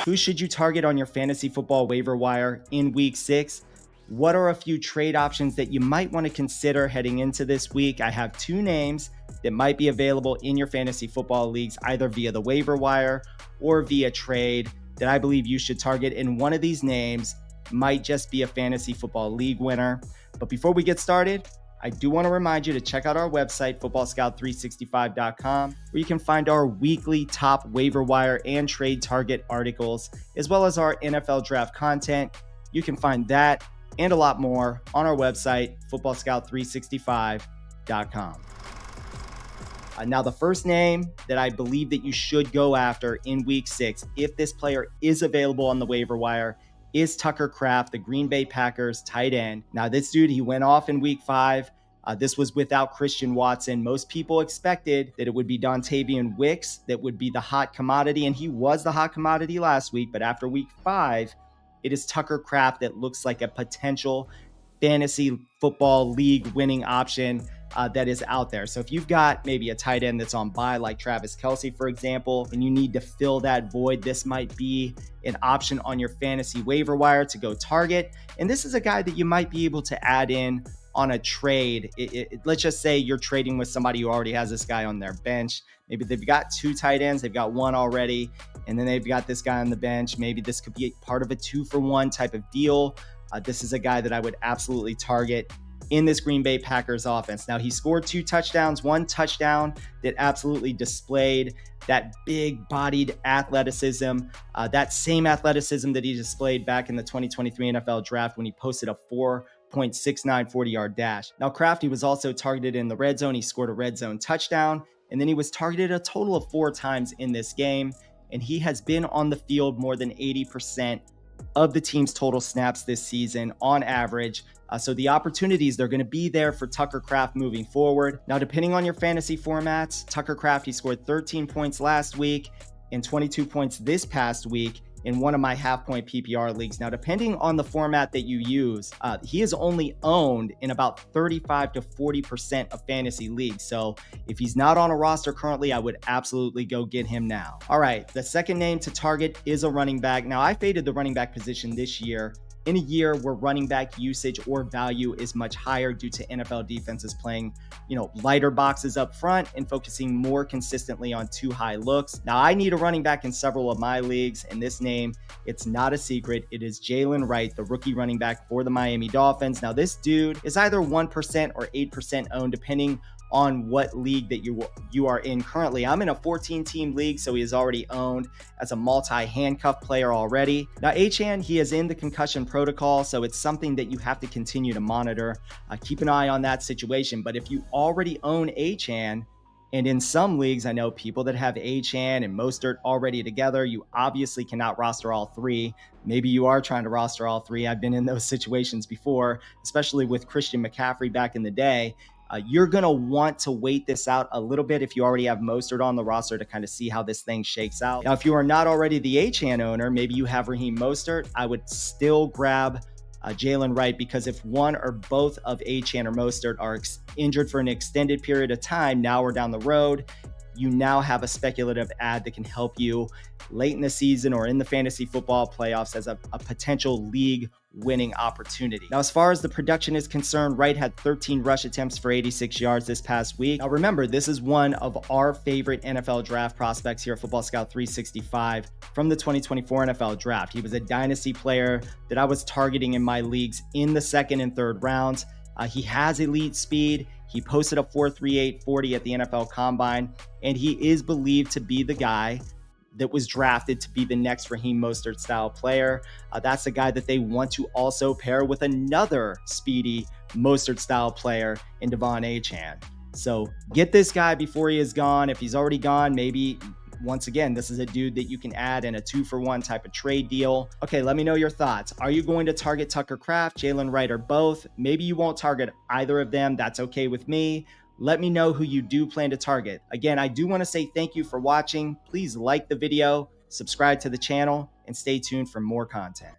Who should you target on your fantasy football waiver wire in week 6? What are a few trade options that you might want to consider heading into this week? I have 2 names that might be available in your fantasy football leagues, either via the waiver wire or via trade, that I believe you should target. And one of these names might just be a fantasy football league winner. But before we get started, I do want to remind you to check out our website, footballscout365.com, where you can find our weekly top waiver wire and trade target articles, as well as our NFL draft content. You can find that and a lot more on our website, footballscout365.com. Now, the first name that I believe that you should go after in week 6, if this player is available on the waiver wire, is Tucker Kraft, the Green Bay Packers tight end. Now, this dude, he went off in week 5. This was without Christian Watson. Most people expected that it would be Dontavian Wicks that would be the hot commodity, and he was the hot commodity last week. But after week 5, it is Tucker Kraft that looks like a potential fantasy football league winning option that is out there. So if you've got maybe a tight end that's on bye, like Travis Kelce, for example, and you need to fill that void, this might be an option on your fantasy waiver wire to go target. And this is a guy that you might be able to add in on a trade. Let's just say you're trading with somebody who already has this guy on their bench. Maybe they've got 2 tight ends, they've got one already, and then they've got this guy on the bench. Maybe this could be part of a 2-for-1 type of deal. This is a guy that I would absolutely target in this Green Bay Packers offense. Now, he scored 2 touchdowns, 1 touchdown that absolutely displayed that big-bodied athleticism, that same athleticism that he displayed back in the 2023 NFL Draft when he posted a 4.69 40-yard dash. Now, Kraft, he was also targeted in the red zone. He scored a red zone touchdown, and then he was targeted a total of 4 times in this game, and he has been on the field more than 80% of the team's total snaps this season on average. So the opportunities, they're going to be there for Tucker Kraft moving forward. Now, depending on your fantasy formats, Tucker Kraft, he scored 13 points last week and 22 points this past week in one of my half-point PPR leagues. Now, depending on the format that you use, he is only owned in about 35 to 40% of fantasy leagues. So if he's not on a roster currently, I would absolutely go get him now. All right, the second name to target is a running back. Now, I faded the running back position this year, in a year where running back usage or value is much higher due to NFL defenses playing, lighter boxes up front and focusing more consistently on 2 high looks. Now, I need a running back in several of my leagues, and this name, it's not a secret. It is Jaylen Wright, the rookie running back for the Miami Dolphins. Now, this dude is either 1% or 8% owned, depending on what league that you are in currently. I'm in a 14-team league, so he is already owned as a multi-handcuff player already. Now, Achane, he is in the concussion protocol, so it's something that you have to continue to monitor. Keep an eye on that situation. But if you already own Achane, and in some leagues, I know people that have Achane and Mostert already together, you obviously cannot roster all 3. Maybe you are trying to roster all 3. I've been in those situations before, especially with Christian McCaffrey back in the day. You're going to want to wait this out a little bit if you already have Mostert on the roster to kind of see how this thing shakes out. Now, if you are not already the Achane owner, maybe you have Raheem Mostert, I would still grab Jaylen Wright, because if one or both of Achane or Mostert are injured for an extended period of time, now we're down the road, you now have a speculative ad that can help you late in the season or in the fantasy football playoffs as a potential league winning opportunity. Now, as far as the production is concerned, Wright had 13 rush attempts for 86 yards this past week. Now, remember, this is one of our favorite NFL draft prospects here at Football Scout 365 from the 2024 NFL draft. He was a dynasty player that I was targeting in my leagues in the 2nd and 3rd rounds. He has elite speed. He posted a 4.38 40 at the NFL Combine, and he is believed to be the guy that was drafted to be the next Raheem Mostert style player. That's a guy that they want to also pair with another speedy Mostert style player in Devon Achane. So get this guy before he is gone. If he's already gone, maybe once again, this is a dude that you can add in a 2-for-1 type of trade deal. Okay, let me know your thoughts. Are you going to target Tucker Kraft, Jaylen Wright, or both? Maybe you won't target either of them. That's okay with me. Let me know who you do plan to target. Again, I do want to say thank you for watching. Please like the video, subscribe to the channel, and stay tuned for more content.